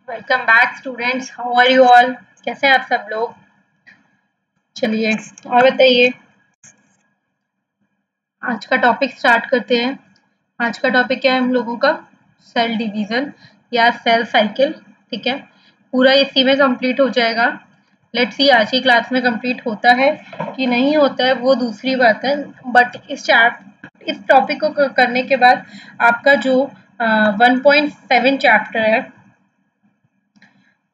Welcome back students, how are you all. कैसे हैं आप सब लोग। चलिए और बताइए, आज का टॉपिक स्टार्ट करते हैं। आज का टॉपिक क्या है हम लोगों का? सेल डिवीजन या सेल साइकिल। ठीक है, पूरा इसी में कंप्लीट हो जाएगा। लेट्स सी आज की क्लास में कंप्लीट होता है कि नहीं होता है, वो दूसरी बात है। बट इस टॉपिक को करने के बाद आपका जो 1.7 चैप्टर है,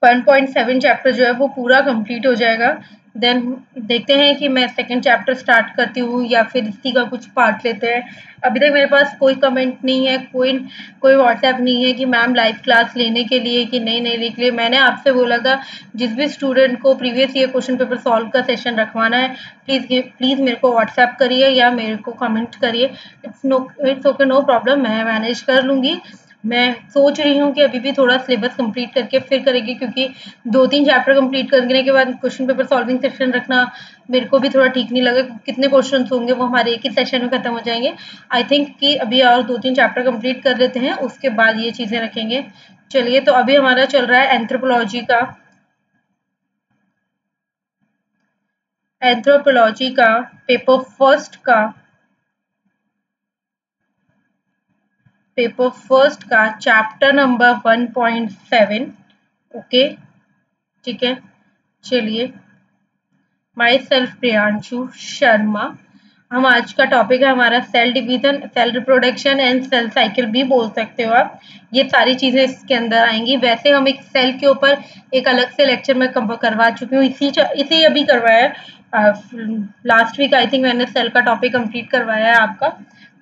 1.7 चैप्टर जो है वो पूरा कंप्लीट हो जाएगा। देन देखते हैं कि मैं सेकंड चैप्टर स्टार्ट करती हूँ या फिर इसी का कुछ पार्ट लेते हैं। अभी तक मेरे पास कोई कमेंट नहीं है, कोई व्हाट्सएप नहीं है कि मैम लाइव क्लास लेने के लिए कि नहीं लेने के लिए। मैंने आपसे बोला था जिस भी स्टूडेंट को previous year question paper solve का सेशन रखवाना है, प्लीज़ मेरे को व्हाट्सएप करिए या मेरे को कमेंट करिए। इट्स ओके, नो प्रॉब्लम, मैं मैनेज कर लूँगी। मैं सोच रही हूँ कि अभी भी थोड़ा सिलेबस कंप्लीट करके फिर करेंगे, क्योंकि 2-3 चैप्टर कंप्लीट करने के बाद क्वेश्चन पेपर सॉल्विंग सेशन रखना मेरे को भी थोड़ा ठीक नहीं लगा। कितने क्वेश्चन होंगे वो हमारे एक ही सेशन में खत्म हो जाएंगे। आई थिंक कि अभी और 2-3 चैप्टर कंप्लीट कर लेते हैं, उसके बाद ये चीज़ें रखेंगे। चलिए, तो अभी हमारा चल रहा है एंथ्रोपोलॉजी का पेपर फर्स्ट का चैप्टर नंबर 1.7। ओके, ठीक है। चलिए, माई सेल्फ प्रियांशु शर्मा। हम आज का टॉपिक है हमारा cell division, cell reproduction and cell cycle भी बोल सकते हो आप। ये सारी चीजें इसके अंदर आएंगी। वैसे हम एक सेल के ऊपर एक अलग से लेक्चर में करवा चुकी हूँ, इसी अभी करवाया है। लास्ट वीक आई थिंक मैंने सेल का टॉपिक कंप्लीट करवाया है आपका।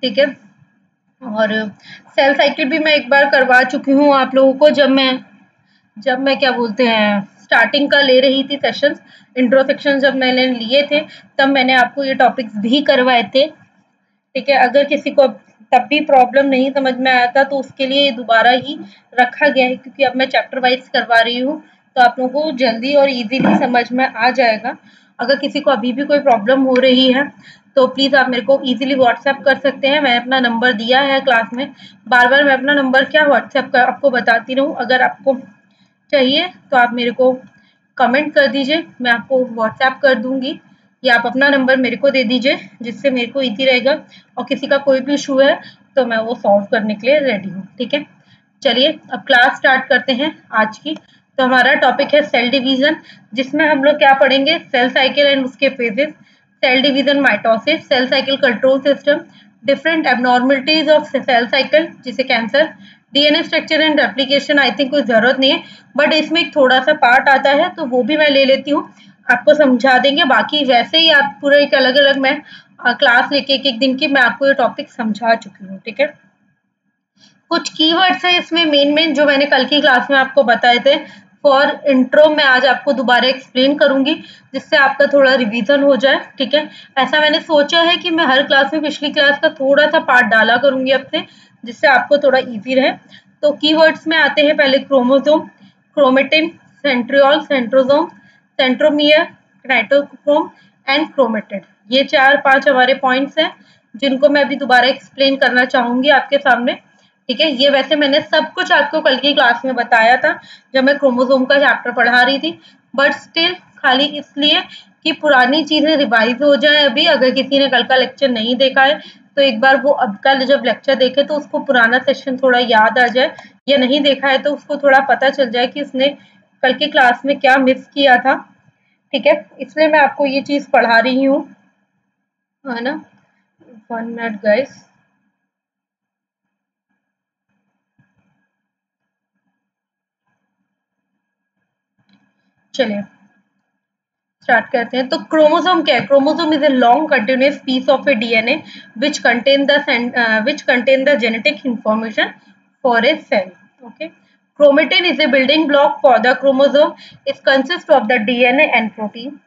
ठीक है, और सेल साइकिल भी मैं एक बार करवा चुकी हूँ आप लोगों को, जब मैं क्या बोलते हैं स्टार्टिंग का ले रही थी सेशन, इंट्रो सेक्शन जब मैंने लिए थे तब मैंने आपको ये टॉपिक्स भी करवाए थे। ठीक है, अगर किसी को तब भी प्रॉब्लम नहीं समझ में आया था तो उसके लिए दोबारा ही रखा गया है, क्योंकि अब मैं चैप्टर वाइज करवा रही हूँ तो आप लोगों को जल्दी और इजीली समझ में आ जाएगा। अगर किसी को अभी भी कोई प्रॉब्लम हो रही है तो प्लीज़ आप मेरे को इजीली व्हाट्सएप कर सकते हैं। मैंने अपना नंबर दिया है क्लास में, बार बार मैं अपना नंबर क्या व्हाट्सएप कर आपको बताती रहूँ। अगर आपको चाहिए तो आप मेरे को कमेंट कर दीजिए, मैं आपको व्हाट्सएप कर दूंगी, या आप अपना नंबर मेरे को दे दीजिए, जिससे मेरे को इजी रहेगा। और किसी का कोई भी इशू है तो मैं वो सॉल्व करने के लिए रेडी हूँ। ठीक है, चलिए अब क्लास स्टार्ट करते हैं आज की। तो हमारा टॉपिक है सेल डिवीजन, जिसमें हम लोग क्या पढ़ेंगे? सेल साइकिल एंड उसके phases, cell division, mitosis, cell cycle control system, different abnormalities of cell cycle जिसे cancer, DNA structure and replication. I think कोई जरूरत नहीं है, बट इसमें एक थोड़ा सा पार्ट आता है तो वो भी मैं ले लेती हूँ, आपको समझा देंगे। बाकी वैसे ही आप पूरा एक अलग अलग मैं क्लास लेके एक एक दिन की मैं आपको ये टॉपिक समझा चुकी हूँ। ठीक है, कुछ कीवर्ड्स हैं इसमें मेन जो मैंने कल की क्लास में आपको बताए थे। फॉर इंट्रो मैं आज आपको दोबारा एक्सप्लेन करूंगी, जिससे आपका थोड़ा रिवीजन हो जाए। ठीक है, ऐसा मैंने सोचा है कि मैं हर क्लास में पिछली क्लास का थोड़ा सा पार्ट डाला करूंगी अब से, जिससे आपको थोड़ा इजी रहे। तो कीवर्ड्स में आते हैं पहले chromosome, chromatin, centriole, centrosome, centromere, नाइट्रोक्रोम एंड क्रोमेटिड। ये 4-5 हमारे पॉइंट्स हैं जिनको मैं अभी दोबारा एक्सप्लेन करना चाहूंगी आपके सामने। ठीक है, ये वैसे मैंने सब कुछ आपको कल की क्लास में बताया था जब मैं क्रोमोसोम का चैप्टर पढ़ा रही थी, बट स्टिल खाली इसलिए कि पुरानी चीजें रिवाइज हो जाए। अभी अगर किसी ने कल का लेक्चर नहीं देखा है तो एक बार वो अब का जब लेक्चर देखे तो उसको पुराना सेशन थोड़ा याद आ जाए, या नहीं देखा है तो उसको थोड़ा पता चल जाए कि उसने कल की क्लास में क्या मिस किया था। ठीक है, इसलिए मैं आपको ये चीज पढ़ा रही हूँ, है ना। 1 मिनट गाइस। चलिए स्टार्ट करते हैं। तो क्रोमोसोम क्या है? Chromosome is a long continuous piece of a DNA which contain the genetic information for a cell. Okay, chromatin is a building block for the chromosome. It consists of the DNA and protein.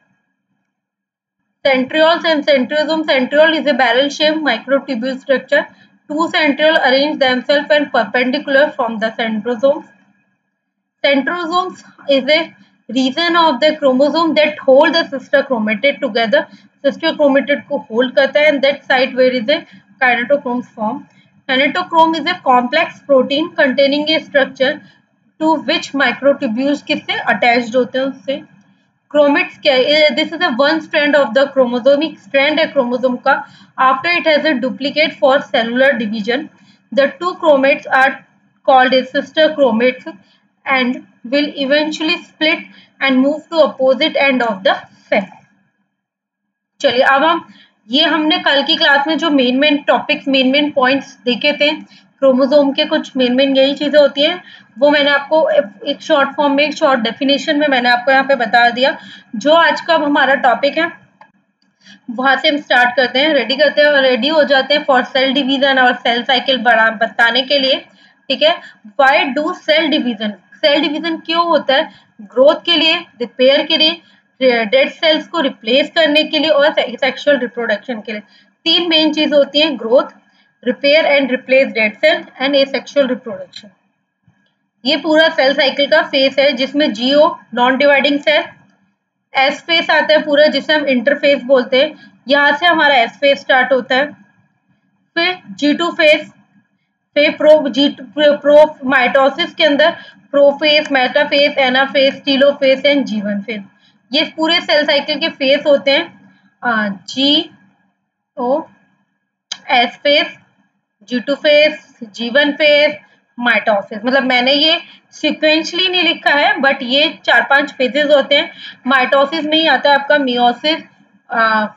Centrioles and centrosome. Centriole is a barrel-shaped microtubule structure. Two centrioles arrange themselves and perpendicular from the centrosomes. Centrosomes is a region of the chromosome that hold the sister chromatid together. Sister chromatid को hold करता है, and that site where is a kinetochrome form. Kinetochrome is a complex protein containing a structure to which microtubules किससे attached होते हैं उससे। Chromatids क्या है? This is a one strand of the chromosome, एक स्ट्रैंड है क्रोमोसोम का। After it has a duplicate for cellular division, the two chromatids are called as sister chromatids and will eventually split and move to opposite end of the cell. चलिए अब हम ये हमने कल की क्लास में जो मेन टॉपिक्स मेन पॉइंट्स देखे थे क्रोमोसोम के, कुछ मेन यही चीजें होती हैं, वो मैंने आपको एक शॉर्ट फॉर्म में, एक शॉर्ट डेफिनेशन में मैंने आपको यहाँ पे बता दिया। जो आज का हमारा टॉपिक है वहां से हम स्टार्ट करते हैं, रेडी करते हैं और रेडी हो जाते हैं फॉर सेल डिवीजन और सेल साइकिल बताने के लिए। ठीक है, why do cell division, cell division क्यों होता है? ग्रोथ के लिए, रिपेयर के लिए, डेड सेल्स को रिप्लेस करने के लिए और सेक्सुअल रिप्रोडक्शन के लिए। तीन मेन चीज होती हैं, growth, repair and replace dead cell and asexual reproduction. ये पूरा सेल साइकिल का फेस है जिसमें G O non dividing cell, S phase आता है पूरा जिसे हम इंटरफेस बोलते हैं, यहाँ से हमारा एस फेस स्टार्ट होता है। फिर G2 फेस, फिर प्रो माइटोसिस के अंदर prophase, metaphase, anaphase, telophase and G1 phase. ये पूरे सेल साइकिल के फेस होते हैं, G-O, S phase, G2 phase, G1 phase, mitosis. मतलब मैंने ये सिक्वेंशली नहीं लिखा है बट ये 4-5 फेजेस होते हैं। माइटोसिस में ही आता है आपका मियोसिस,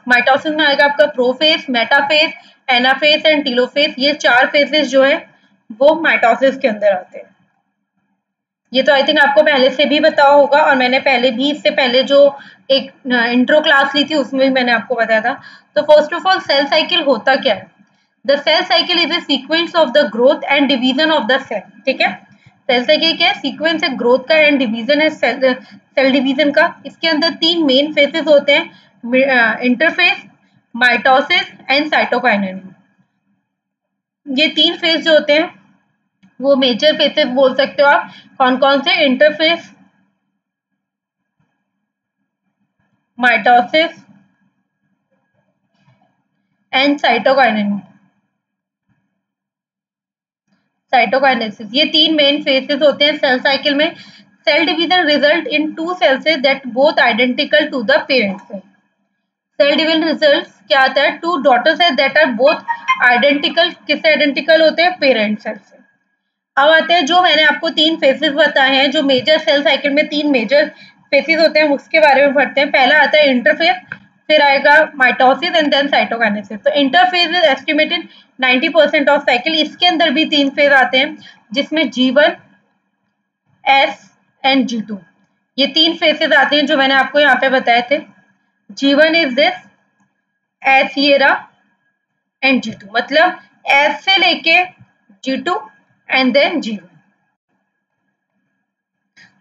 माइटोसिस में आएगा आपका profess, metaphase, anaphase and telophase. ये 4 फेजेस जो है वो माइटोसिस के अंदर आते हैं। ये तो आई थिंक आपको पहले से भी बताया होगा और मैंने पहले भी, इससे पहले जो एक इंट्रो क्लास ली थी उसमें भी मैंने आपको बताया था। तो first of all cell cycle होता क्या है? The cell cycle is a sequence of the growth and division of the cell. ठीक है, सेल साइकिल क्या है? सीक्वेंस है ग्रोथ का एंड डिवीजन है सेल डिवीजन का। इसके अंदर 3 मेन फेजेस होते हैं, इंटरफेस, माइटोसिस एंड साइटोकाइनेसिस। ये 3 फेज जो होते हैं वो मेजर फेजेस बोल सकते हो आप। कौन कौन से? Interphase, mitosis and cytokinesis. ये 3 मेन फेजेस होते हैं सेल साइकिल में। Cell division result in 2 cells that both identical to the parent cell. Cell division result क्या आता है? 2 daughter cell that are both identical. किससे आइडेंटिकल होते हैं? पेरेंट सेल से। अब आते हैं जो मैंने आपको 3 फेजेस बताए हैं, जो मेजर सेल साइकिल में 3 मेजर फेजेस होते हैं उसके बारे में पढ़ते हैं। पहला आता है इंटरफेस, फिर आएगा माइटोसिस एंड देन साइटोकाइनेसिस। तो interphase is estimated 90% of cycle. इसके अंदर भी 3 फेज आते हैं जिसमें G1, S एंड G2। ये 3 फेजेस आते हैं जो मैंने आपको यहाँ पे बताए थे। G1 इज दिस, S ये रहा एंड G2, मतलब S से लेके G2 एंड देन G1।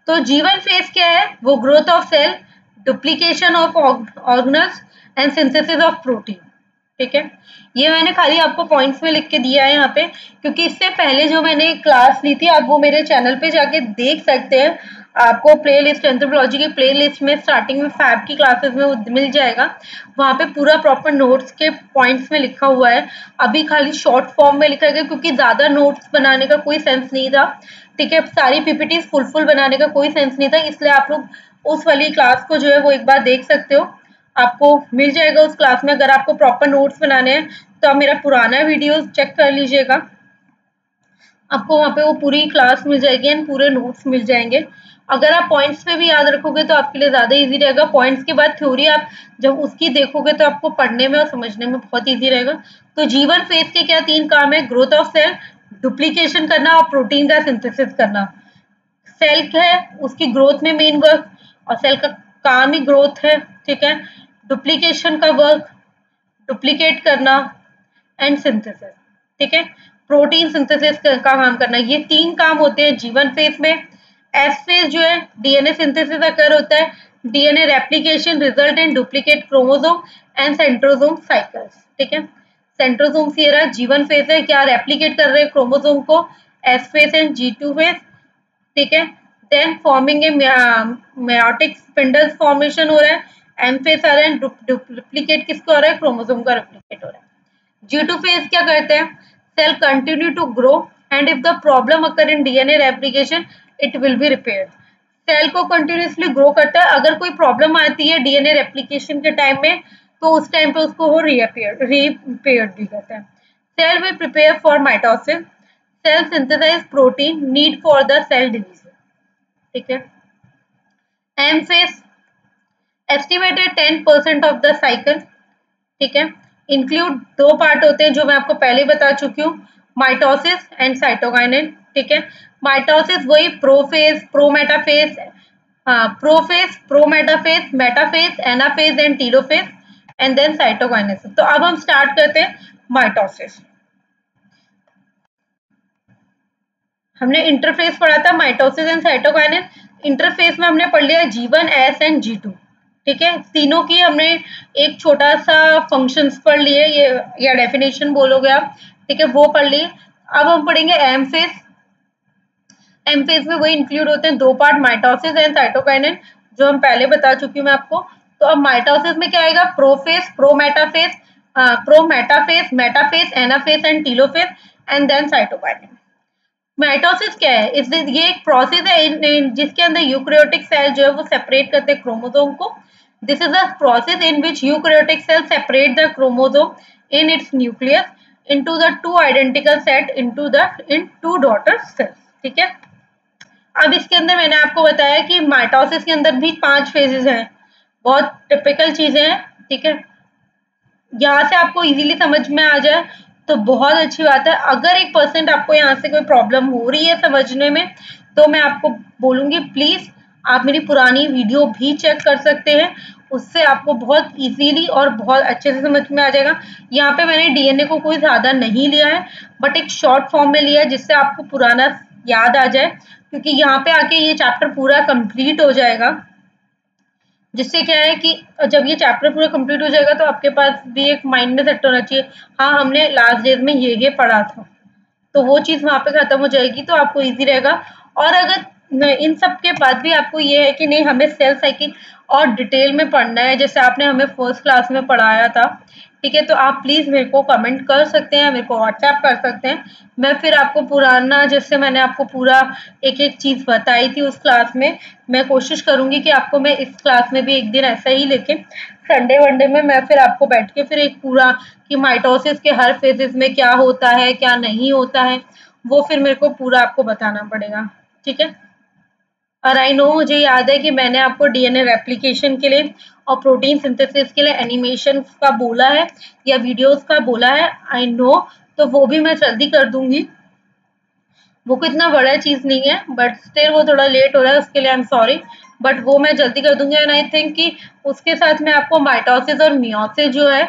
तो G1 फेज क्या है? वो growth of cell, duplication of organelles and synthesis of protein. ठीक है, ये मैंने खाली आपको पॉइंट्स में लिख के दिया है यहाँ पे, क्योंकि इससे पहले जो मैंने क्लास ली थी आप वो मेरे चैनल पे जाके देख सकते हैं। आपको प्लेलिस्ट, एंथ्रोपोलॉजी की प्लेलिस्ट में स्टार्टिंग में फैब की क्लासेस में वो मिल जाएगा। वहाँ पे पूरा प्रॉपर नोट्स के पॉइंट्स में लिखा हुआ है। अभी खाली शॉर्ट फॉर्म में लिखा गया क्योंकि ज्यादा नोट्स बनाने का कोई सेंस नहीं था। ठीक है, सारी पीपीटीज फुल बनाने का कोई सेंस नहीं था, इसलिए आप लोग उस वाली क्लास को जो है वो एक बार देख सकते हो। आपको मिल जाएगा उस क्लास में। अगर आपको प्रॉपर नोट्स बनाने हैं तो आप मेरा पुराना वीडियो चेक कर लीजिएगा, आपको वहाँ पे वो पूरी क्लास मिल जाएगी एंड पूरे नोट्स मिल जाएंगे। अगर आप पॉइंट्स पे भी याद रखोगे तो आपके लिए ज्यादा इजी रहेगा। पॉइंट्स के बाद थ्योरी आप जब उसकी देखोगे तो आपको पढ़ने में और समझने में बहुत इजी रहेगा। तो G1 फेज के क्या 3 काम है? ग्रोथ ऑफ सेल, डुप्लीकेशन करना और प्रोटीन का सिंथेसिस करना। सेल है उसकी ग्रोथ में मेन वर्क, और सेल का काम ही ग्रोथ है। ठीक है, डुप्लीकेशन का वर्क, डुप्लीकेट करना एंड सिंथेसिस। ठीक है, प्रोटीन सिंथेसिस का काम करना। ये 3 काम होते हैं G1 फेज में। एस फेज जो है डीएनए सिंथेसिस अकर होता है, DNA replication result in duplicate chromosome and centrosome cycles. ठीक है, सेंट्रोसोम ये रहा G1 फेज है, क्या रेप्लिकेट कर रहे हैं क्रोमोसोम को। S phase and G2 phase. ठीक है, then forming a meiotic spindle formation हो रहा है। एम फेज आ रहा है, डुप्लीकेट किसको हो रहा है? क्रोमोसोम का रेप्लिकेट हो रहा है। G2 फेज क्या करते हैं? Cell continue to grow and if the problem occur in DNA replication it will be repaired. Cell को कंटिन्यूसली ग्रो करता है, अगर कोई प्रॉब्लम आती है डीएनए रेप्लिकेशन के टाइम में तो उस टाइम पे उसको वो रिपेयर्ड भी करता है। Cell will prepare for mitosis, cell synthesize protein need for the cell division. ठीक है। M phase estimated 10% of the cycle. ठीक है। इंक्लूड दो पार्ट होते हैं जो मैं आपको पहले बता चुकी हूँ, माइटोसिस एंड साइटोकाइनेन। ठीक है। माइटोसिस वही prophase, prometaphase, prophase, prometaphase, metaphase, anaphase and telophase and then cytokinesis. तो अब हम स्टार्ट करते हैं माइटोसिस। हमने इंटरफेस पढ़ा था माइटोसिस एंड साइटोकाइनेन। इंटरफेस में हमने पढ़ लिया G1, S एंड G2। ठीक है। तीनों की हमने एक छोटा सा फंक्शंस पढ़ लिए, ये या डेफिनेशन बोलोगे आप। ठीक है, वो पढ़ लिए। अब हम पढ़ेंगे एम फेज। एम फेज में वही इंक्लूड होते हैं दो पार्ट, माइटोसिस एंड साइटोकाइनेन, जो हम पहले बता चुकी हूँ मैं आपको। तो अब माइटोसिस में क्या आएगा, prophase, prometaphase, prometaphase, metaphase, anaphase and telophase and then cytokinesis. Mitosis क्या है, ये एक प्रोसेस है जिसके अंदर यूकैरियोटिक सेल जो है वो सेपरेट करते हैं क्रोमोसोम को। This is a process in which eukaryotic cell separate the chromosome in its nucleus into the two identical set in two daughter cells. ठीक है। अब इसके अंदर मैंने आपको बताया कि माइटोसिस के अंदर भी 5 फेजेस हैं, बहुत टिपिकल चीजें हैं। ठीक है, यहाँ से आपको इजीली समझ में आ जाए तो बहुत अच्छी बात है। अगर 1% आपको यहाँ से कोई प्रॉब्लम हो रही है समझने में, तो मैं आपको बोलूंगी प्लीज आप मेरी पुरानी वीडियो भी चेक कर सकते हैं, उससे आपको बहुत इजीली और बहुत अच्छे से समझ में आ जाएगा। यहाँ पे मैंने डीएनए को कोई ज्यादा नहीं लिया है, बट एक शॉर्ट फॉर्म में लिया है जिससे आपको पुराना याद आ जाए, क्योंकि यहाँ पे आके ये चैप्टर पूरा कंप्लीट हो जाएगा। जिससे क्या है कि जब ये चैप्टर पूरा कंप्लीट हो जाएगा तो आपके पास भी एक माइंड में सेट होना चाहिए, हाँ हमने लास्ट डेज में ये पढ़ा था, तो वो चीज वहां पे खत्म हो जाएगी, तो आपको इजी रहेगा। और अगर इन सब के बाद भी आपको ये है कि नहीं हमें सेल साइकिल और डिटेल में पढ़ना है, जैसे आपने हमें फर्स्ट क्लास में पढ़ाया था, ठीक है, तो आप प्लीज मेरे को कमेंट कर सकते हैं, मेरे को व्हाट्सएप कर सकते हैं। मैं फिर आपको पुराना, जैसे मैंने आपको पूरा एक एक चीज बताई थी उस क्लास में, मैं कोशिश करूंगी कि आपको मैं इस क्लास में भी एक दिन ऐसा ही लेके संडे वनडे में मैं फिर आपको बैठ के फिर एक पूरा कि माइटोसिस के हर फेजेस में क्या होता है क्या नहीं होता है, वो फिर मेरे को पूरा आपको बताना पड़ेगा। ठीक है। और आई नो, मुझे याद है कि मैंने आपको डीएनए रेप्लिकेशन के लिए और प्रोटीन सिंथेसिस के लिए एनिमेशन का बोला है या वीडियोस का बोला है, आई नो, तो वो भी मैं जल्दी कर दूंगी। वो कोई इतना बड़ा चीज नहीं है, बट स्टिल वो थोड़ा लेट हो रहा है, उसके लिए आई एम सॉरी, बट वो मैं जल्दी कर दूंगी। एंड आई थिंक कि उसके साथ मैं आपको माइटोसिस और मियोसिस जो है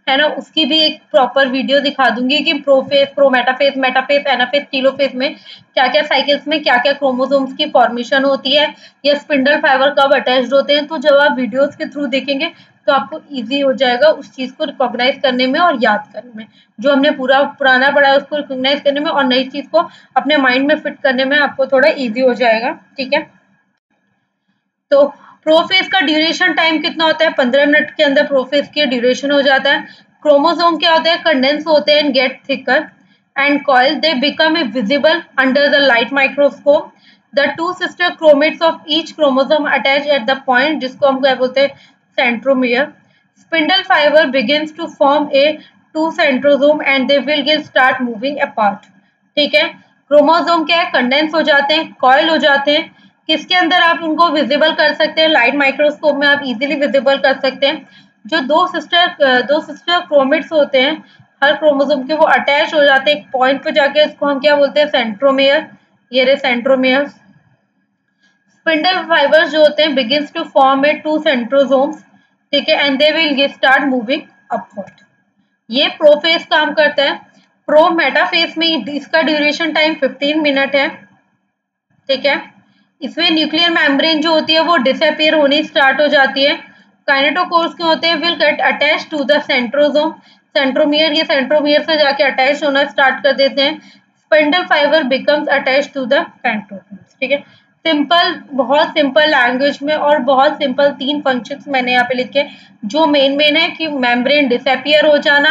ना, उसकी भी एक प्रॉपर वीडियो दिखा दूंगी कि prophase, prometaphase, metaphase, anaphase, telophase में क्या क्या साइकिल्स में क्या क्या क्रोमोसोम्स की फॉर्मेशन होती है या स्पिंडल फाइबर कब अटैच्ड होते हैं। तो जब आप वीडियोस के थ्रू देखेंगे तो आपको इजी हो जाएगा उस चीज को रिकॉग्नाइज करने में और याद करने में, जो हमने पूरा पुराना पढ़ा है उसको रिकॉग्नाइज करने में और नई चीज को अपने माइंड में फिट करने में आपको थोड़ा इजी हो जाएगा। ठीक है। तो प्रोफेज का ड्यूरेशन टाइम कितना होता है, 15 मिनट के अंदर प्रोफेज की ड्यूरेशन हो जाता है। क्रोमोसोम क्या होते हैं, कंडेंस होते हैं, get thicker and coil, they become visible under the light microscope. The two sister chromatids of each chromosome attach at the point, जिसको हम क्या बोलते हैं, centromere. Spindle fibre begins to form a two centrosome and they will get start moving apart. ठीक है। Chromosome क्या है, condense हो जाते हैं, कॉइल हो जाते हैं, किसके अंदर आप उनको विजिबल कर सकते हैं, लाइट माइक्रोस्कोप में आप इजीली विजिबल कर सकते हैं। जो दो सिस्टर क्रोमेट्स होते हैं हर क्रोमोसोम के, वो अटैच हो जाते हैं एक पॉइंट पे जाके, इसको हम क्या बोलते हैं, सेंट्रोमेयर। ये रहे सेंट्रोमेयर। स्पिंडल फाइबर्स जो होते हैं begins to form a two centrosomes, ठीक है, and they will start moving upward. ये प्रोफेज काम करता है। प्रो मेटाफेज में इसका ड्यूरेशन टाइम 15 मिनट है। ठीक है। इसमें न्यूक्लियर मेम्ब्रेन जो होती है वो डिसअपियर होनी स्टार्ट हो जाती है। काइनेटोकोर्स क्यों होते हैं, will get attach to the centrosome, centromere, ये सेंट्रोमियर से जाके अटैच होना स्टार्ट कर देते हैं। Spindle fibre becomes attach to the centrosome. ठीक है। सिंपल, बहुत सिंपल लैंग्वेज में और बहुत सिंपल 3 फंक्शंस मैंने यहाँ पे लिखे, जो मेन है कि मेम्ब्रेन डिसअपियर हो जाना,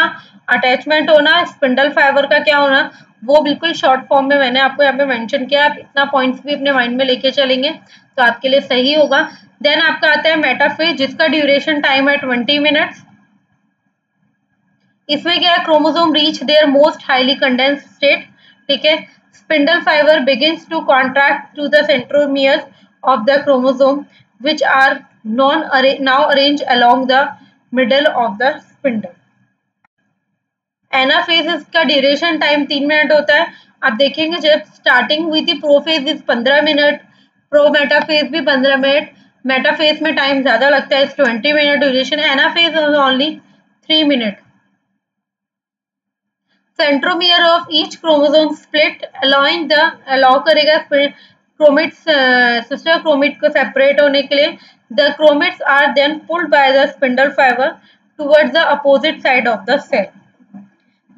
अटैचमेंट होना, स्पिंडल फाइबर का क्या होना, वो बिल्कुल शॉर्ट फॉर्म में मैंने आपको यहाँ पे मेंशन किया। आप इतना पॉइंट्स भी अपने माइंड में लेके चलेंगे तो आपके लिए सही होगा। देन आपका आता है मेटाफेज, जिसका ड्यूरेशन टाइम है 20 मिनट्स। इसमें क्या है, chromosome reach their most highly condensed state, ठीक है। Spindle fibre begins to contract to the centromeres of the chromosome which are now arrange along the middle of the spindle. Anaphase का duration time 3 minute होता है। आप देखेंगे जब starting हुई थी prophase is 15 minute, prometaphase भी 15 minute, metaphase में टाइम ज्यादा लगता है, 20 minute duration, anaphase only 3 minute. Centromere of each chromosome split allow करेगा क्रोमेट्स, सिस्टर क्रोमेट को सेपरेट होने के लिए। The chromatids are then pulled by the spindle fibre towards the opposite side of the cell.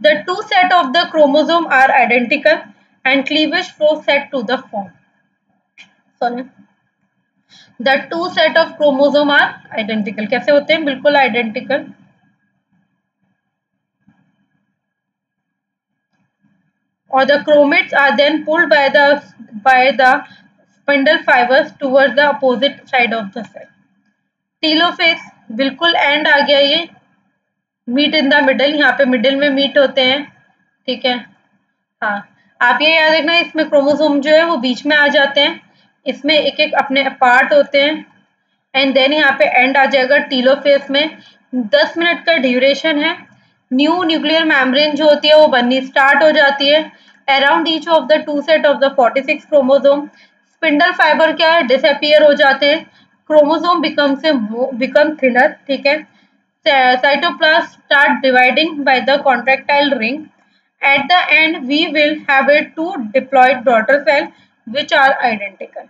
The two set of the chromosome are identical and cleavage flow set to the form. Sorry. The two set of chromosome are identical. कैसे होते हैं? बिल्कुल identical. Or the chromates are then pulled by the spindle fibers towards the opposite side of the cell. Telophase बिल्कुल end आ गया ये. Meet in the middle, यहाँ पे middle में meet होते हैं, ठीक है। हाँ, आप ये याद रखना, इसमें क्रोमोसोम जो है वो बीच में आ जाते हैं, इसमें एक एक अपने पार्ट होते हैं। एंड देन यहाँ पे एंड आ जाएगा टीलोफेज में। 10 मिनट का ड्यूरेशन है। न्यू न्यूक्लियर मेम्ब्रेन जो होती है वो बननी स्टार्ट हो जाती है around each of the two set of the 46 chromosome. Spindle fibre क्या है, डिसअपियर हो जाते हैं, क्रोमोसोम बिकम थिनर, ठीक है। Cytoplasm start dividing by the contractile ring. At the end, we will have a two diploid daughter cell which are identical.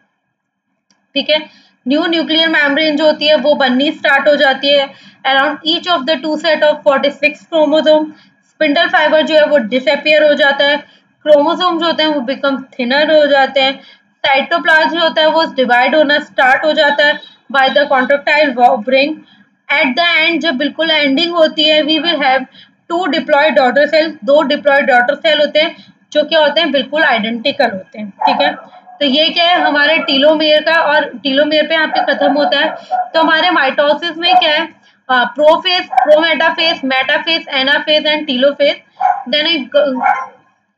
ठीक है। New nuclear membrane जो होती है वो बननी स्टार्ट हो जाती है around each of the two set of 46 chromosome. Spindle fibre जो है वो डिसअपियर हो जाता है, क्रोमोसोम जो होते हैं वो बिकम थिनर हो जाते हैं, साइटोप्लाज्म जो होता है वो डिवाइड होना स्टार्ट हो जाता है by the contractile ring. At the end जब बिल्कुल एंडिंग होती है, we will have two diploid daughter cell, दो डिप्लॉयड डॉटर सेल होते हैं जो क्या होते हैं, बिल्कुल आइडेंटिकल होते हैं, ठीक है। तो ये क्या है हमारे टीलोमेयर का, और टीलोमेयर पे यहाँ पे खत्म होता है। तो हमारे माइटोसिस में क्या है, prophase, prometaphase, metaphase, anaphase and telophase. Then it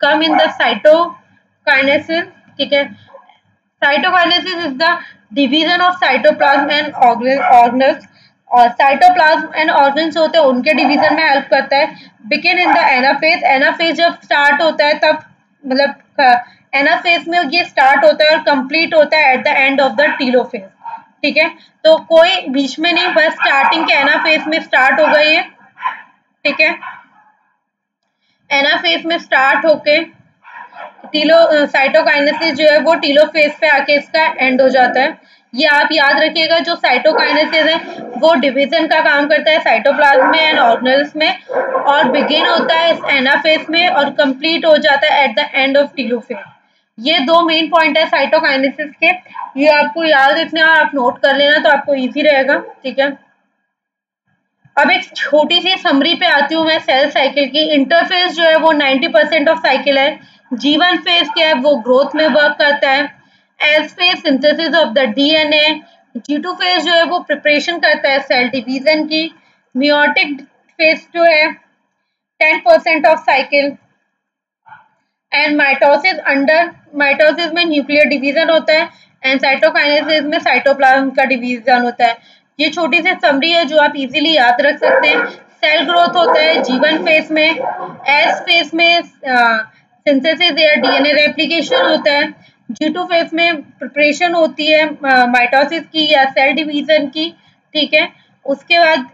come in the cytokinesis, ठीक है। Cytokinesis is the division of cytoplasm and organelles, और साइटोप्लाज्म एंड ऑर्गन्स होते हैं उनके डिवीजन में हेल्प करता है। Begin in the anaphase, anaphase जब स्टार्ट होता है तब मतलब एनाफेज में ये स्टार्ट होता है और कंप्लीट होता है at the end of the telophase, ठीक है। तो कोई बीच में नहीं, बस स्टार्टिंग के एनाफेज में स्टार्ट हो गई है, ठीक है। एनाफेज में स्टार्ट होके साइटोकाइनेसिस जो है वो टीलोफेज पे आके इसका एंड हो जाता है। ये आप याद रखिएगा, जो साइटोकाइनेसिस है वो डिवीजन का काम करता है साइटोप्लाज्म में एंड ऑर्गेनेल्स में, और बिगिन होता है इस एनाफेज में और कंप्लीट हो जाता है at the end of telophase. ये दो मेन पॉइंट है साइटोकाइनेसिस के, ये आपको याद रखना है, आप नोट कर लेना तो आपको इजी रहेगा, ठीक है। अब एक छोटी सी समरी पे आती हूँ मैं सेल साइकिल की। इंटरफेज जो है वो 90% ऑफ साइकिल है। G1 फेज क्या है, वो ग्रोथ में वर्क करता है। S phase synthesis of the DNA. G2 phase जो है वो प्रिपरेशन करता है सेल डिवीजन की। मियोटिक फेज जो है 10% ऑफ साइकिल। एंड माइटोसिस में न्यूक्लियर डिवीजन होता है एंड साइटोकाइनेसिस में साइटोप्लाज्म का डिवीजन होता है। ये छोटी सी समरी है जो आप इजीली याद रख सकते हैं। सेल ग्रोथ होता है G1 फेज में, एस फेज में सिंथेसिस या डीएनए रेप्लिकेशन होता है, G2 फेज में प्रिपरेशन होती है माइटोसिस की या सेल डिवीजन की, ठीक है। उसके बाद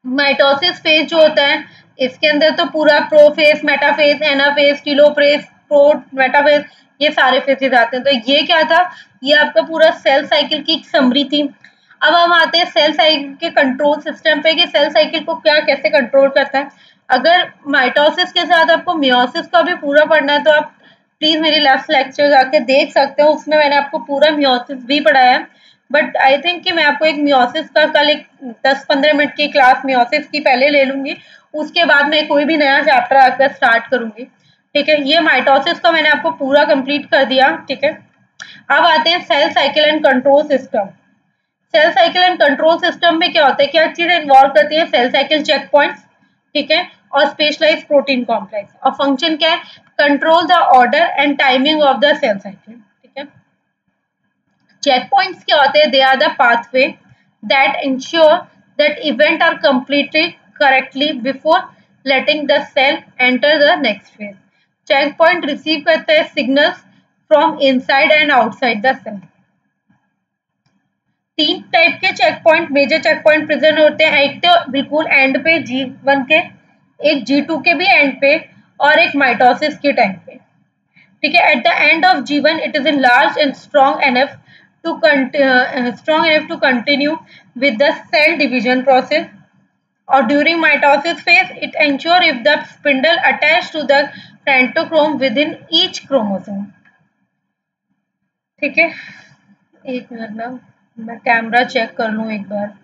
माइटोसिस फेज जो होता है, इसके अंदर तो पूरा प्रोफेज, मेटाफेज, एनाफेज, टीलोफेज, प्रोट, मेटाफेज, ये सारे फेजेस आते हैं। तो ये क्या था, ये आपका पूरा सेल साइकिल की समरी थी। अब हम आते हैं सेल साइकिल के कंट्रोल सिस्टम पे कि सेल साइकिल को क्या कैसे कंट्रोल करता है। अगर माइटोसिस के साथ आपको मियोसिस का भी पूरा पढ़ना है तो आप प्लीज मेरी लास्ट लेक्चर जाके देख सकते हो, उसमें मैंने आपको पूरा मियोसिस भी पढ़ाया है। बट आई थिंक कि मैं आपको एक मियोसिस का कल एक 10-15 मिनट की क्लास मियोसिस की पहले ले लूंगी, उसके बाद मैं कोई भी नया चैप्टर आपका स्टार्ट करूंगी। ठीक है, ये माइटोसिस का मैंने आपको पूरा कंप्लीट कर दिया। ठीक है, अब आते हैं cell cycle and control system. Cell cycle and control system में क्या होता है, क्या चीजें इन्वॉल्व करती है, सेल साइकिल चेक पॉइंट्स, ठीक है, और स्पेशलाइज्ड प्रोटीन कॉम्प्लेक्स, और फंक्शन क्या है, control the order and timing of the cell cycle. ठीक है, चेक पॉइंट्स क्या होते हैं, they are the pathway that ensure that event are completed correctly before letting the cell enter the next phase. Check point receive करते हैं signals from inside and outside the cell. तीन type के check point, major check point present होते हैं, एक तो बिल्कुल and पे G1 के, एक G2 के भी एंड पे, और एक माइटोसिस के टाइम पे। ठीक है, at the end of G1 it is in large and strong enough to continue with the cell division process, और during mitosis phase it ensure if the spindle attach to the centromere within each chromosome. ठीक है, एक minute ना, मैं camera check कर लूं एक बार।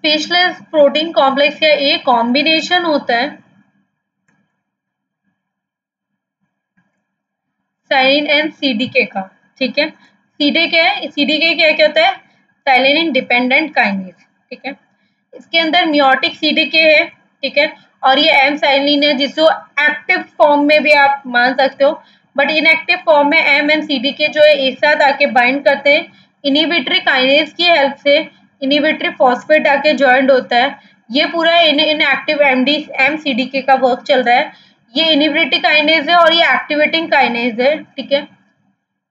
Specialised protein complex का एक कॉम्बिनेशन होता है साइलिन एंड सीडीके का। ठीक है, सीडीके क्या होता है, साइलिन डिपेंडेंट काइनेज। ठीक है, इसके अंदर मियोटिक सीडीके है। ठीक है, और ये एम साइलिन है, जिसको एक्टिव फॉर्म में भी आप मान सकते हो, बट इनएक्टिव फॉर्म में एम एंड सीडीके जो है एक साथ आके बाइंड करते हैं, इनिबिटरी काइनेज की हेल्प से इनिबिटरी फॉस्फेट आके ज्वाइंट होता है। ये पूरा इनएक्टिव एम सीडीके का वर्क चल रहा है। ये इनिबिटरी काइनेज है और ये एक्टिवेटिंग काइनेज है। ठीक है,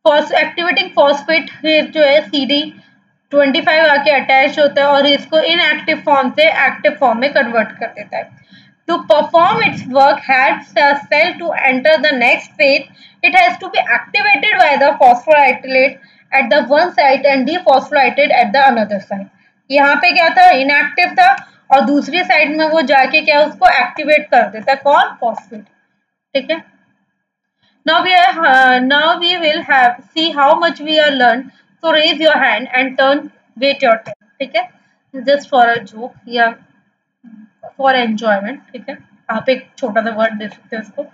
एक्टिवेटिंग फॉस्फेट जो है CD25 आके अटैच होता है और इसको इनएक्टिव फॉर्म से एक्टिव फॉर्म में कन्वर्ट कर देता है। To perform its work has the cell to enter the next phase, it has to be activated by the phosphorylate at the one side and dephosphorylated at the another side. यहाँ पे क्या था, inactive था, और दूसरी side में वो जाके क्या उसको एक्टिवेट कर देता है, कौन, फॉस्फेट। ठीक है, now we will have see how much we are learned. So raise your hand and wait your turn. ठीक है, just for a joke या for enjoyment. ठीक है, आप एक छोटा सा वर्ड दे सकते हैं उसको।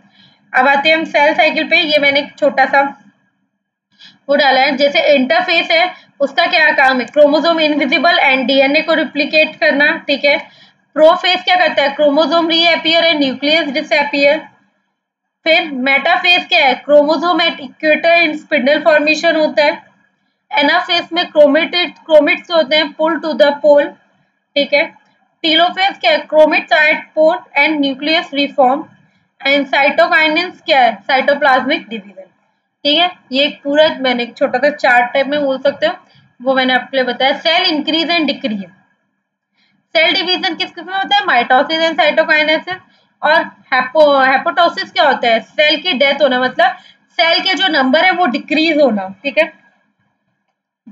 अब आते हैं हम सेल साइकिल पे। ये मैंने एक छोटा सा वो डाला है, जैसे इंटरफेस है उसका क्या काम है, क्रोमोसोम इनविजिबल एंड डीएनए को रिप्लिकेट करना। ठीक है, प्रोफेज क्या करता है, chromosome reappear and nucleus disappear. फिर मेटाफेज क्या है, chromosome at equator in spindle formation होता है। एनाफेज में क्रोमेट्स होते हैं पुल टू द पोल। ठीक है, टीलोफेज क्या है, chromatids are at pole and nucleus reform. And cytokinesis क्या है, साइटोप्लाज्मिक डिवीजन। ठीक है, ये एक पूरा मैंने एक छोटा सा चार्ट टाइप में बोल सकते हो, वो मैंने आपके लिए बताया। Cell increase and decrease, cell division किस किस में होता है, माइटोसिस एंड साइटोकाइनेसिस। और हेपोटोसिस क्या होता है, सेल की डेथ होना, मतलब सेल के जो नंबर है वो डिक्रीज होना। ठीक है,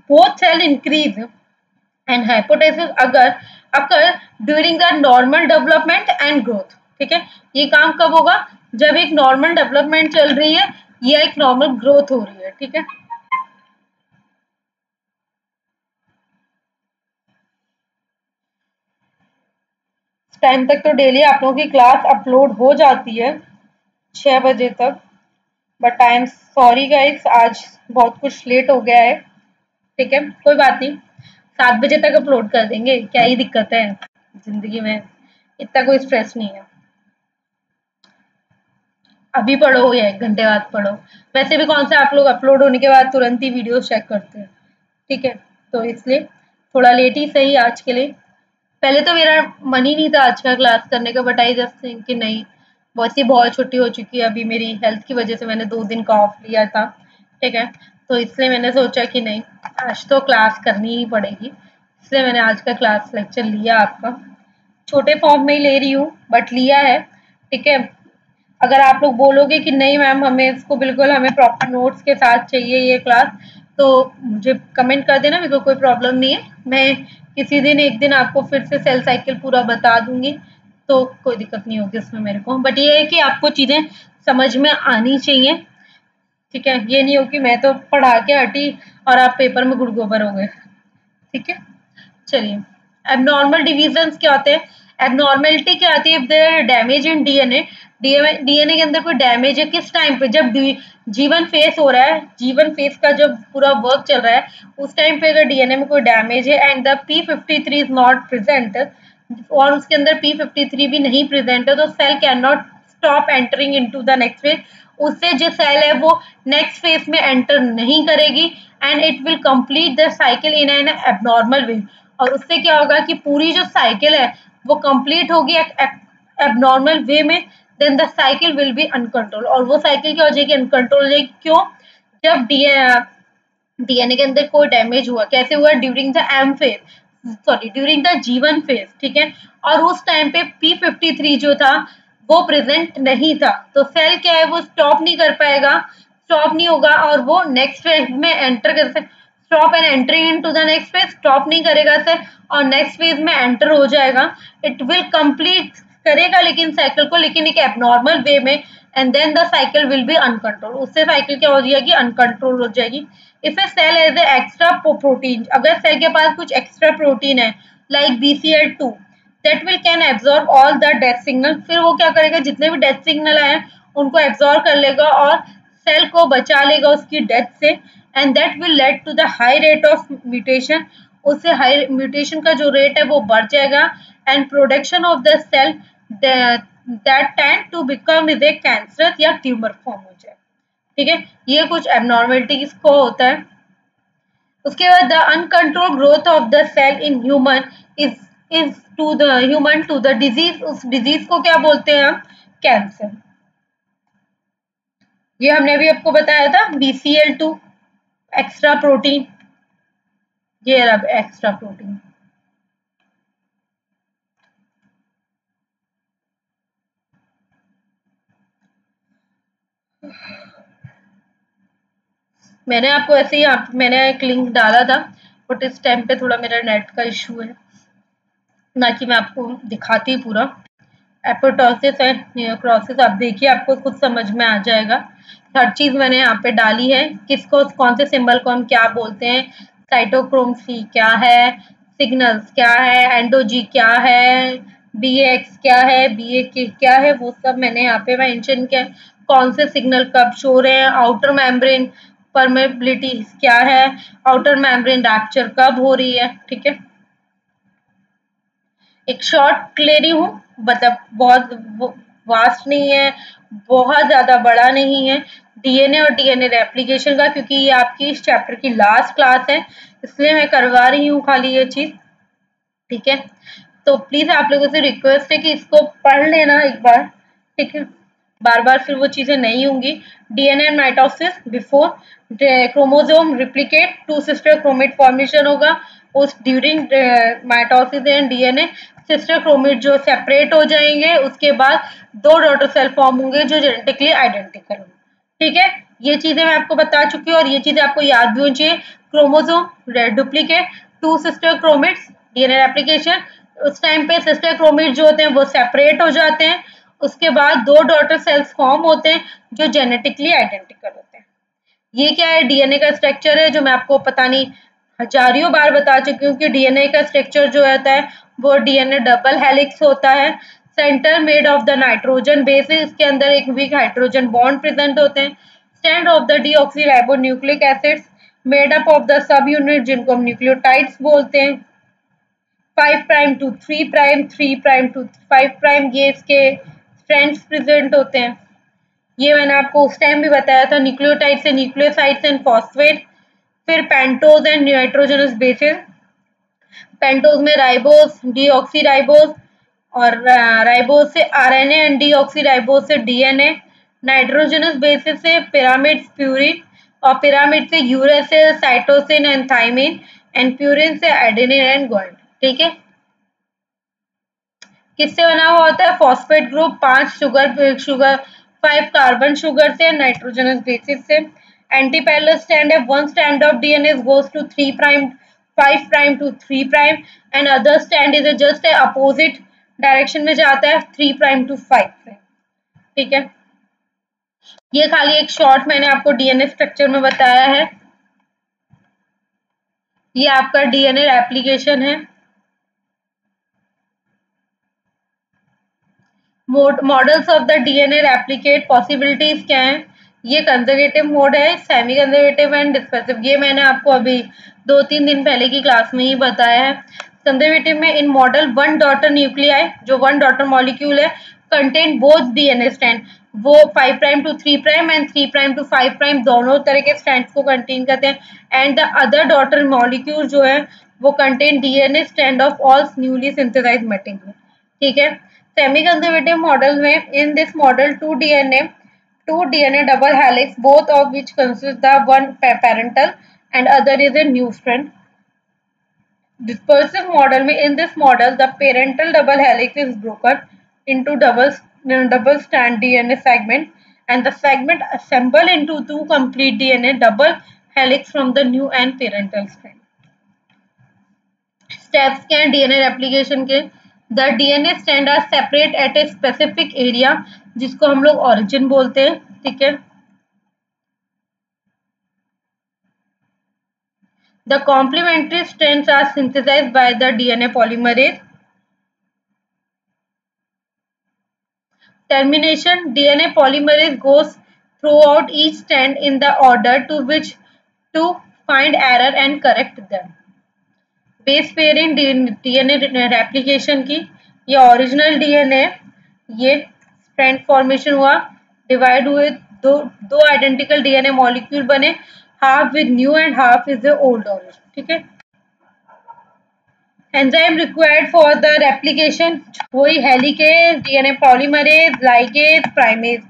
बोथ सेल इंक्रीज एंड हाइपोटेसिस अगर during the normal development and growth. ठीक है, ये काम कब होगा, जब एक नॉर्मल डेवलपमेंट चल रही है या एक नॉर्मल ग्रोथ हो रही है। ठीक है, टाइम तक तो डेली आप लोगों की क्लास अपलोड हो जाती है 6 बजे तक, but I am sorry guys, आज बहुत कुछ लेट हो गया है। ठीक है, कोई बात नहीं, 7 बजे तक अपलोड कर देंगे, क्या ही दिक्कत है, जिंदगी में इतना कोई स्ट्रेस नहीं है। अभी पढ़ो या 1 घंटे बाद पढ़ो, वैसे भी कौन सा आप लोग अपलोड होने के बाद तुरंत ही वीडियो चेक करते हैं। ठीक है, तो इसलिए थोड़ा लेट ही सही आज के लिए। पहले तो मेरा मन ही नहीं था आज का क्लास करने का, बट आई जस्ट थिंक कि नहीं, बहुत छुट्टी हो चुकी है अभी, मेरी हेल्थ की वजह से मैंने 2 दिन का ऑफ लिया था। ठीक है, तो इसलिए मैंने सोचा कि नहीं, आज तो क्लास करनी ही पड़ेगी, इसलिए मैंने आज का क्लास लेक्चर लिया आपका। छोटे फॉर्म में ही ले रही हूँ, बट लिया है। ठीक है, अगर आप लोग बोलोगे कि नहीं मैम हमें इसको बिल्कुल हमें प्रॉपर नोट्स के साथ चाहिए ये क्लास, तो मुझे कमेंट कर देना, मेरे को कोई प्रॉब्लम नहीं है। मैं किसी दिन एक दिन आपको फिर से सेल साइकिल पूरा बता दूंगी, तो कोई दिक्कत नहीं होगी उसमें मेरे को, बट ये है कि आपको चीजें समझ में आनी चाहिए, ठीक है। ये नहीं हो कि मैं तो पढ़ा के हटी और आप पेपर में गुड़ गोबर हो गए, ठीक है। चलिए, एबनॉर्मल डिवीजन क्या होते हैं? एबनॉर्मेलिटी क्या आती है? If there damage in DNA, DNA के अंदर कोई डैमेज है किस टाइम पे? जब जीवन फेस हो रहा है, जीवन फेस का जब पूरा वर्क चल रहा है उस टाइम पे अगर डीएनए में कोई डैमेज है and the p53 is not present, और उसके अंदर p53 भी नहीं प्रेजेंट है, तो cell can not stop entering into the next phase. उससे जो सेल है वो नेक्स्ट फेज में एंटर नहीं करेगी and it will complete the cycle in an abnormal way. और उससे क्या होगा कि पूरी जो साइकिल है वो कंप्लीट होगी एबनॉर्मल वे में, then the cycle will be uncontrol. और वो साइकिल क्या हो जाएगी? अनकंट्रोल हो जाएगी। क्यों? जब डीएनए के अंदर कोई डैमेज हुआ, कैसे हुआ? During the M phase, sorry during the G one phase, ठीक है। और उस टाइम पे p53 जो था वो प्रेजेंट नहीं था, तो सेल क्या है वो स्टॉप नहीं कर पाएगा, स्टॉप नहीं होगा और वो नेक्स्ट फेज में एंटर कर सकते, stop and entering into the next phase, stop नहीं करेगा सर और नेक्स्ट फेज में एंटर हो जाएगा। इट विल कंप्लीट करेगा लेकिन साइकिल को, लेकिन एक एबनॉर्मल वे में, and then the cycle will be uncontrol. उससे साइकिल क्या हो जाएगी? अनकंट्रोल हो जाएगी। If a cell has a extra protein, अगर सेल के पास कुछ एक्स्ट्रा प्रोटीन है like BCL2, that will can absorb all the death signal, फिर वो क्या करेगा? जितने भी डेथ सिग्नल आए उनको एब्जॉर्ब कर लेगा और सेल को बचा लेगा उसकी डेथ से, and that will lead to the high rate of mutation. उससे हाई म्यूटेशन का जो रेट है वो बढ़ जाएगा and production of the cell that tend to become is a cancer या ट्यूमर फॉर्म हो जाए, ठीक है। ये कुछ एबनॉर्मेलिटी किसको होता है। उसके बाद the uncontrol growth of the cell in human is to the human to the disease, उस डिजीज को क्या बोलते हैं हम? कैंसर। ये हमने भी आपको बताया था BCL2 एक्स्ट्रा प्रोटीन, ये रहा एक्स्ट्रा प्रोटीन। मैंने आपको ऐसे ही मैंने एक लिंक डाला था, बट इस टाइम पे थोड़ा मेरा नेट का इशू है, ना कि मैं आपको दिखाती पूरा। एपोटोसिस है, नियोक्रोसिस, आप देखिए आपको खुद समझ में आ जाएगा। हर चीज मैंने यहाँ पे डाली है, किसको कौन से सिंबल को हम क्या बोलते हैं, साइटोक्रोम C क्या है, सिग्नल्स क्या है, एंडोजी क्या है, BX क्या है, BAK क्या है, वो सब मैंने यहाँ पे मेंशन किया। कौन से सिग्नल कब शो रहे हैं, आउटर मेम्ब्रेन परमेबिलिटी क्या है, आउटर मेम्ब्रेन रैप्चर कब हो रही है, ठीक है। एक शॉर्ट ले रही हूँ, मतलब बहुत वास्ट नहीं है, बहुत ज्यादा बड़ा नहीं है, डीएनए और डीएनए रेप्लिकेशन का, क्योंकि ये आपकी इस चैप्टर की लास्ट क्लास है इसलिए मैं करवा रही हूँ खाली ये चीज, ठीक है। तो प्लीज आप लोगों से रिक्वेस्ट है कि इसको पढ़ लेना एक बार, ठीक है। बार बार फिर वो चीजें नहीं होंगी। DNA mitosis before chromosome replicate, two sister chromatid formation होगा। उस during mitosis and DNA sister chromatid जो सेपरेट हो जाएंगे, उसके बाद दो डॉटर सेल फॉर्म होंगे जो जेनेटिकली आइडेंटिकल होंगे, ठीक है। ये चीजें मैं आपको बता चुकी हूँ और ये चीजें आपको याद भी होनी चाहिए। Chromosome duplicate, two sister chromatids, DNA replication, उस टाइम पे सिस्टर क्रोमेट जो होते हैं वो सेपरेट हो जाते हैं, उसके बाद दो डॉटर सेल्स फॉर्म होते हैं जो जेनेटिकली आइडेंटिकल होते हैं। ये क्या है? डीएनए का स्ट्रक्चर है जो मैं आपको पता नहीं हजारों बार बता चुकी हूँ कि डीएनए का स्ट्रक्चर जो होता है वो डीएनए डबल हेलिक्स होता है, centre made of the nitrogen base, इसके अंदर एक वीक हाइड्रोजन बॉन्ड प्रेजेंट होते हैं, strand of the deoxyribonucleic acids made up of the subunit जिनको हम न्यूक्लियोटाइड्स बोलते हैं, 5 prime to 3 prime, 3 prime to 5 prime, ये इसके स्ट्रैंड्स प्रेजेंट होते हैं। ये मैंने आपको उस टाइम भी बताया था, न्यूक्लियोटाइड से न्यूक्लियोसाइड्स एंड फॉस्फेट, फिर pentose and nitrogenous bases, pentose में राइबोस, डीऑक्सीराइबोस, और राइबोस से आरएनए एंड डीऑक्सीराइबोस से डीएनए, नाइट्रोजनस बेसिस से पिरामिड प्यूरिन, और पिरामिड से uracil, cytosine and thymine, and purine से एडेनिन एंड गोल्ड, ठीक है। किससे बना हुआ होता है? Phosphate group, 5 sugar 5 carbon sugar से, नाइट्रोजनस बेसिस से। एंटी पैरेलल स्ट्रैंड है, one strand of DNA goes to 3 prime 5 prime to 3 prime, and other strand is just a opposite direction में जाता है 3 प्राइम टू 5 प्राइम। ठीक है, ये खाली एक शॉर्ट मैंने आपको डीएनए स्ट्रक्चर में बताया है। ये आपका डीएनए एप्लीकेशन है। Models of the DNA replicate possibilities क्या है? ये कंजर्वेटिव मोड है, सेमी कंजर्वेटिव एंड डिस्पर्सिव। ये मैंने आपको अभी 2-3 दिन पहले की क्लास में ही बताया है। कंजर्वेटिव में in model one daughter nuclei, जो वन डॉटर मॉलिक्यूल है, कंटेन बोथ डीएनए स्ट्रैंड, वो 5 prime to 3 prime and 3 prime to 5 prime दोनों तरह के स्ट्रैंड्स को कंटेन करते हैं। And the other daughter molecule जो है वो contain DNA strand of all newly synthesised material. ठीक है, सेमी कंजर्वेटिव मॉडल में in this model two DNA double helix, both of which consist the one parental and other is a new strand. Dispersive model में in this model the parental double helix is broken into double strand DNA segment and the segment assemble into two complete DNA double helix from the new and parental strand. Steps क्या हैं DNA replication के? The DNA strand are separate at a specific area, जिसको हम लोग origin बोलते हैं। ठीक है, The complementary strands are synthesized by the DNA polymerase. Termination: DNA polymerase goes throughout each strand in the order to which to find error and correct them. Base pairing DNA replication की, ये original DNA, ये strand formation हुआ, divide हुए, दो identical DNA molecule बने, half with new and half is the old origin. ठीक है, enzyme required for the replication, वही helicase, DNA polymerase, ligase, primase,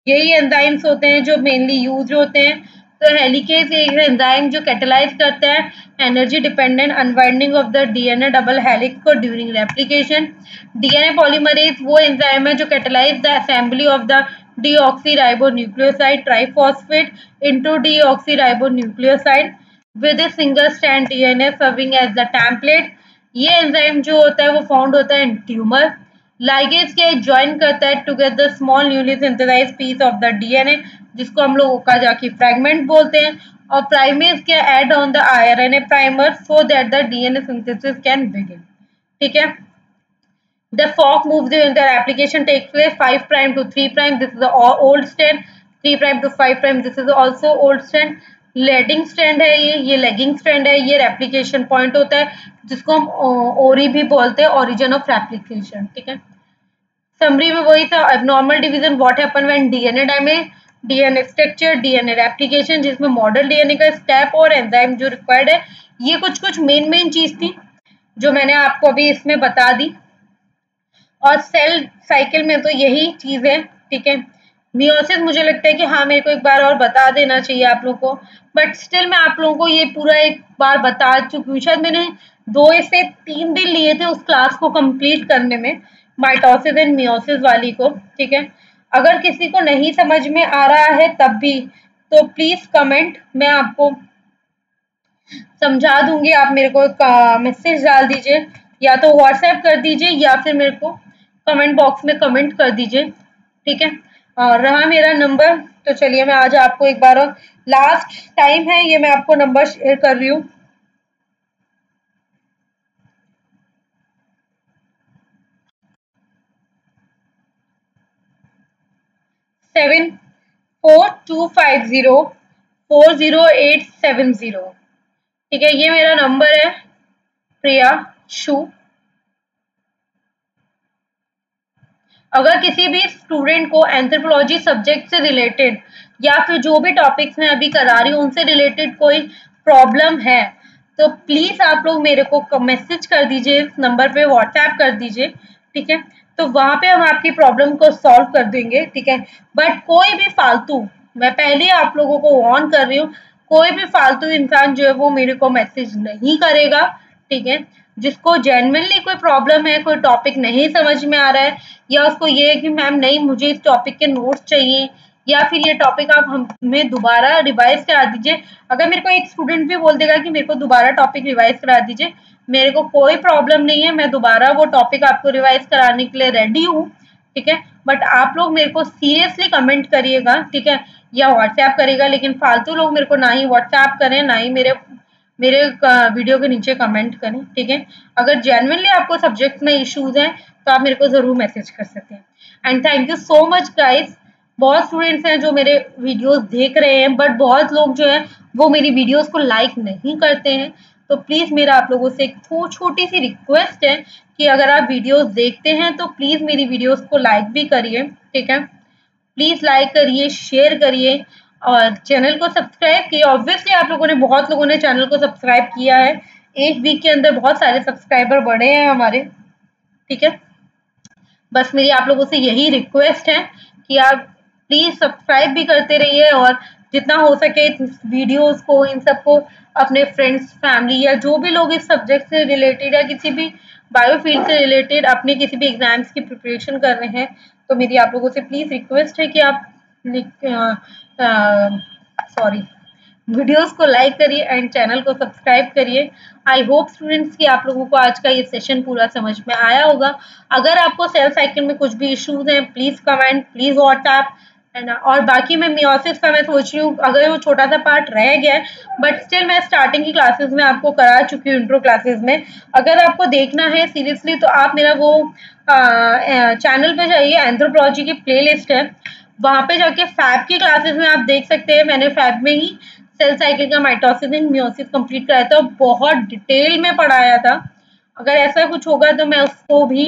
यही एंजाइम्स होते हैं जो मेनली यूज होते हैं। तो हेलिकेज एक एंजाइम जो कैटेलाइज करता है energy dependent unwinding of the DNA double helix को ड्यूरिंग रेप्लिकेशन। डीएनए पॉलीमरेज वो एंजाइम है जो catalyse the assembly of the deoxyribonucleoside triphosphate into deoxyribonucleoside with a single strand DNA serving as the template। ये enzyme जो होता है वो found होता है इन ट्यूमर। लाइगेज के ज्वाइन करता है together small newly synthesised piece of the DNA, जिसको हम लोग ओकाजाकी फ्रैगमेंट बोलते हैं। और प्राइमेज के add on the RNA primer so that the DNA synthesis can begin. ठीक है, the fork moves the application takes place 5 prime to 3 prime, this is the old strand, 3 prime to 5 prime, this is also old strand। Leading strand है ये lagging strand है, ये replication point होता है जिसको हम ओरी भी बोलते हैं, ओरिजिन ऑफ रेप्लिकेशन। ठीक है, समरी में वही था, abnormal division what happen when DNA damage, DNA structure, DNA replication जिसमें मॉडल डीएनए का स्टेप और एंजाइम जो रिक्वायर्ड है, ये कुछ मेन चीज थी जो मैंने आपको अभी इसमें बता दी। और सेल साइकिल में तो यही चीज है। ठीक है, मियोसिस मुझे लगता है कि हाँ मेरे को एक बार और बता देना चाहिए आप लोगों को, बट स्टिल मैं आप लोगों को ये पूरा एक बार बता चुकी हूँ। शायद मैंने 2 से 3 दिन लिए थे उस क्लास को कंप्लीट करने में, माइटोसिस एंड मियोसिस वाली को। ठीक है, अगर किसी को नहीं समझ में आ रहा है तब भी तो प्लीज कमेंट, मैं आपको समझा दूंगी। आप मेरे को मैसेज डाल दीजिए, या तो व्हाट्सएप कर दीजिए या फिर मेरे को कमेंट बॉक्स में कमेंट कर दीजिए। ठीक है, और रहा मेरा नंबर, तो चलिए मैं आज आपको एक बार और लास्ट टाइम है ये मैं आपको नंबर शेयर कर रही हूँ। सेवन 4250 40870। ठीक है, ये मेरा नंबर है, प्रिया शू। अगर किसी भी स्टूडेंट को एंथ्रोपोलॉजी सब्जेक्ट से रिलेटेड या फिर जो भी टॉपिक्स मैं अभी करा रही हूँ उनसे रिलेटेड कोई प्रॉब्लम है तो प्लीज आप लोग मेरे को मैसेज कर दीजिए, इस नंबर पे व्हाट्सएप कर दीजिए। ठीक है, तो वहां पे हम आपकी प्रॉब्लम को सॉल्व कर देंगे। ठीक है, बट कोई भी फालतू, मैं पहले आप लोगों को वार्न कर रही हूँ, कोई भी फालतू इंसान जो है वो मेरे को मैसेज नहीं करेगा। ठीक है, जिसको जेन्युइनली कोई प्रॉब्लम है, कोई टॉपिक नहीं समझ में आ रहा है, या उसको ये है कि मैम नहीं मुझे इस टॉपिक के नोट्स चाहिए या फिर ये टॉपिक आप हमें दोबारा रिवाइज करा दीजिए। अगर मेरे को एक स्टूडेंट भी बोल देगा कि मेरे को दोबारा टॉपिक रिवाइज करा दीजिए, मेरे को कोई प्रॉब्लम नहीं है, मैं दोबारा वो टॉपिक आपको रिवाइज कराने के लिए रेडी हूँ, ठीक है। बट आप लोग मेरे को सीरियसली कमेंट करिएगा, ठीक है, या व्हाट्सएप करेगा, लेकिन फालतू लोग मेरे को ना ही व्हाट्सएप करें ना ही मेरे मेरे वीडियो के नीचे कमेंट करें, ठीक है। अगर जेन्युइनली आपको सब्जेक्ट में इश्यूज हैं तो आप मेरे को जरूर मैसेज कर सकते हैं। And thank you so much guys. बहुत स्टूडेंट्स हैं जो मेरे वीडियोस देख रहे हैं, बट बहुत लोग जो है वो मेरी वीडियोस को लाइक नहीं करते हैं। तो प्लीज मेरा आप लोगों से एक छोटी सी रिक्वेस्ट है कि अगर आप वीडियोस देखते हैं तो प्लीज मेरी वीडियोस को लाइक भी करिए, ठीक है। प्लीज लाइक करिए, शेयर करिए और चैनल को सब्सक्राइब किए। ऑब्वियसली आप लोगों ने, बहुत लोगों ने चैनल को सब्सक्राइब किया है, एक वीक के अंदर बहुत सारे सब्सक्राइबर बढ़े हैं हमारे, ठीक है। बस मेरी आप लोगों से यही रिक्वेस्ट है कि आप प्लीज सब्सक्राइब भी करते रहिए और जितना हो सके वीडियोस को, इन सबको अपने फ्रेंड्स, फैमिली या जो भी लोग इस सब्जेक्ट से रिलेटेड या किसी भी बायोफील्ड से रिलेटेड अपने किसी भी एग्जाम्स की प्रिपरेशन कर रहे हैं, तो मेरी आप लोगों से प्लीज रिक्वेस्ट है कि आप सॉरी वीडियोस को लाइक करिए एंड चैनल को सब्सक्राइब करिए। आई होप स्टूडेंट्स कि आप लोगों को आज का ये सेशन पूरा समझ में आया होगा। अगर आपको सेल साइकिल में कुछ भी इश्यूज हैं, प्लीज कमेंट, प्लीज व्हाट्सएप, है ना। और बाकी मैं मियोसिस का मैं सोच रही हूँ, अगर वो छोटा सा पार्ट रह गया है, बट स्टिल मैं स्टार्टिंग की क्लासेस में आपको करा चुकी हूँ, इंट्रो क्लासेस में। अगर आपको देखना है सीरियसली तो आप मेरा वो चैनल पे जाइए, एंथ्रोपोलॉजी की प्लेलिस्ट है, वहां पे जाके फैब की क्लासेस में आप देख सकते हैं। मैंने फैब में ही सेल साइकिल का माइटोसिस एंड मियोसिस कंप्लीट कराया था, बहुत डिटेल में पढ़ाया था। अगर ऐसा कुछ होगा तो मैं उसको भी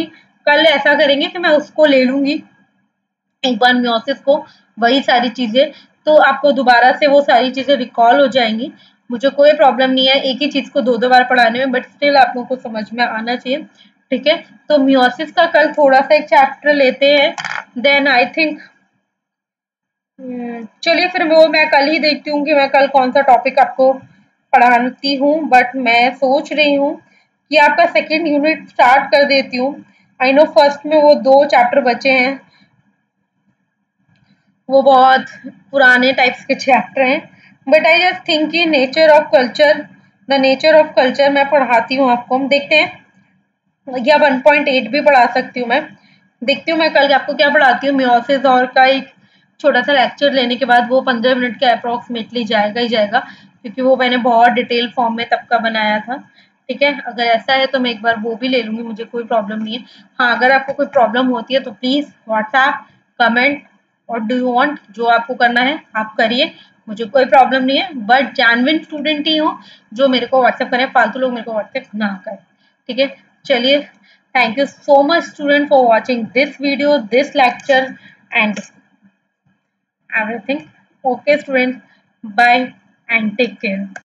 कल ऐसा करेंगे कि मैं उसको ले लूंगी एक बार मियोसिस को, वही सारी चीजें, तो आपको दोबारा से वो सारी चीजें रिकॉल हो जाएंगी। मुझे कोई प्रॉब्लम नहीं है एक ही चीज को दो दो बार पढ़ाने में, बट स्टिल आप लोगों को समझ में आना चाहिए, ठीक है। तो मियोसिस का कल थोड़ा सा एक चैप्टर लेते हैं, देन आई थिंक चलिए फिर वो मैं कल ही देखती हूँ कि मैं कल कौन सा टॉपिक आपको पढ़ाती हूँ। बट मैं सोच रही हूँ कि आपका सेकेंड यूनिट स्टार्ट कर देती हूँ। आई नो फर्स्ट में वो 2 चैप्टर बचे हैं, वो बहुत पुराने टाइप्स के चैप्टर हैं, बट आई जस्ट थिंक कि nature of culture, the nature of culture मैं पढ़ाती हूँ आपको, हम देखते हैं, या 1.8 भी पढ़ा सकती हूँ मैं। देखती हूँ मैं कल आपको क्या पढ़ाती हूँ। मियोसिस और का एक छोटा सा लेक्चर लेने के बाद वो 15 मिनट का अप्रोक्सीमेटली जाएगा ही जाएगा, क्योंकि वो मैंने बहुत डिटेल फॉर्म में तब का बनाया था, ठीक है। अगर ऐसा है तो मैं एक बार वो भी ले लूंगी, मुझे कोई प्रॉब्लम नहीं है। हाँ, अगर आपको कोई प्रॉब्लम होती है तो प्लीज व्हाट्सएप, कमेंट और डू यू वांट, जो आपको करना है आप करिए, मुझे कोई प्रॉब्लम नहीं है। बट जेन्युइन स्टूडेंट ही हो जो मेरे को व्हाट्सएप करें, फालतू लोग मेरे को व्हाट्सएप ना करें, ठीक है। चलिए, thank you so much student for watching this video, this lecture and everything. Okay students, bye and take care.